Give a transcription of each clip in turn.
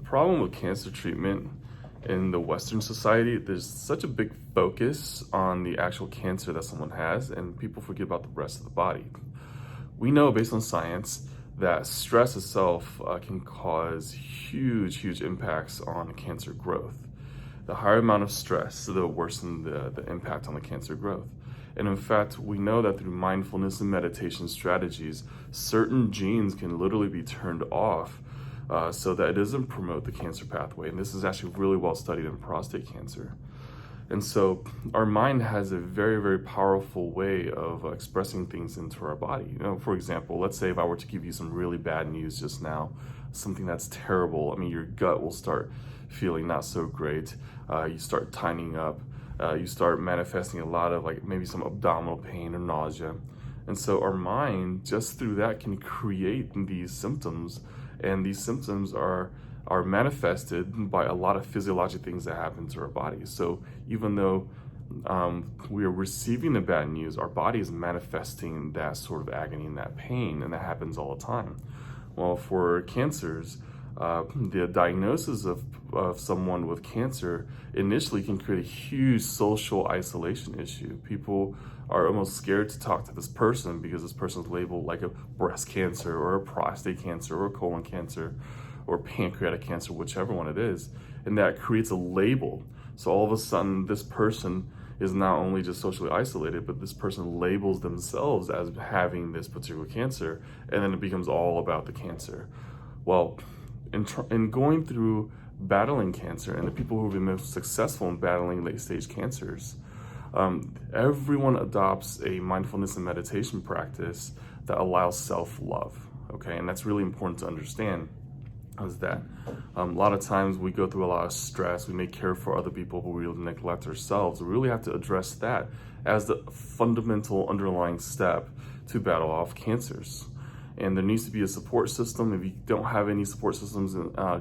problem with cancer treatment in the Western society, there's such a big focus on the actual cancer that someone has, and people forget about the rest of the body. We know based on science that stress itself can cause huge impacts on cancer growth. The higher amount of stress, the worse the impact on the cancer growth. And in fact, we know that through mindfulness and meditation strategies, certain genes can literally be turned off so that it doesn't promote the cancer pathway. And this is actually really well studied in prostate cancer. And so our mind has a very powerful way of expressing things into our body. You know, for example, let's say if I were to give you some really bad news just now, something that's terrible. I mean, your gut will start feeling not so great. You start tightening up. You start manifesting a lot of maybe some abdominal pain or nausea. And so our mind, just through that, can create these symptoms. And these symptoms are manifested by a lot of physiologic things that happen to our body. So even though we are receiving the bad news, our body is manifesting that sort of agony and that pain, and that happens all the time. Well, for cancers, the diagnosis of someone with cancer initially can create a huge social isolation issue. People are almost scared to talk to this person because this person's labeled like a breast cancer or a prostate cancer or a colon cancer or pancreatic cancer, whichever one it is. And that creates a label. So all of a sudden, this person is not only just socially isolated, but this person labels themselves as having this particular cancer, and then it becomes all about the cancer. Well, in going through battling cancer, and the people who have been most successful in battling late-stage cancers, everyone adopts a mindfulness and meditation practice that allows self-love, okay? And that's really important to understand, is that a lot of times we go through a lot of stress, we may care for other people, but we really neglect ourselves. We really have to address that as the fundamental underlying step to battle off cancers. And there needs to be a support system. If you don't have any support systems,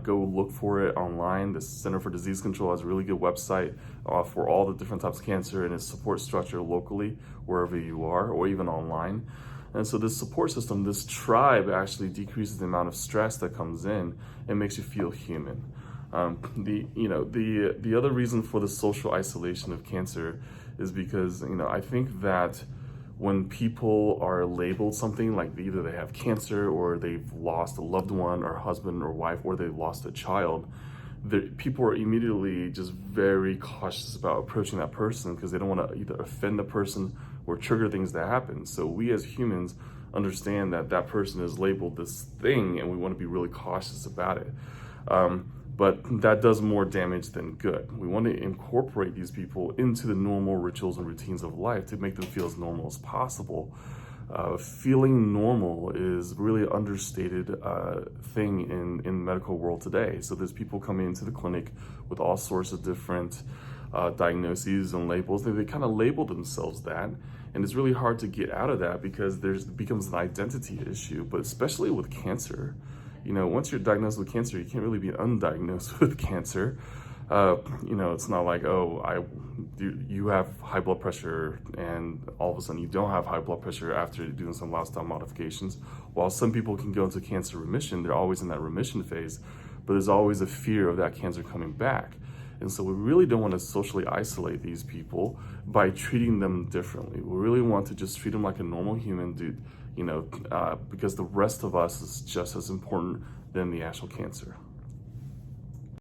go look for it online. The Center for Disease Control has a really good website for all the different types of cancer and its support structure locally, wherever you are, or even online. And so this support system, this tribe, actually decreases the amount of stress that comes in and makes you feel human. The other reason for the social isolation of cancer is because I think that when people are labeled something, like either they have cancer or they've lost a loved one or husband or wife, or they've lost a child, people are immediately just very cautious about approaching that person because they don't want to either offend the person or trigger things that happen. So we as humans understand that that person is labeled this thing, and we want to be really cautious about it. But that does more damage than good. We want to incorporate these people into the normal rituals and routines of life to make them feel as normal as possible. Feeling normal is really an understated thing in medical world today. So there's people coming into the clinic with all sorts of different diagnoses and labels. They kind of label themselves that, and it's really hard to get out of that because it becomes an identity issue. But especially with cancer, once you're diagnosed with cancer, you can't really be undiagnosed with cancer. It's not like, you have high blood pressure and all of a sudden you don't have high blood pressure after doing some lifestyle modifications. While some people can go into cancer remission, they're always in that remission phase, but there's always a fear of that cancer coming back. And so we really don't want to socially isolate these people by treating them differently. We really want to just treat them like a normal human dude, because the rest of us is just as important than the actual cancer.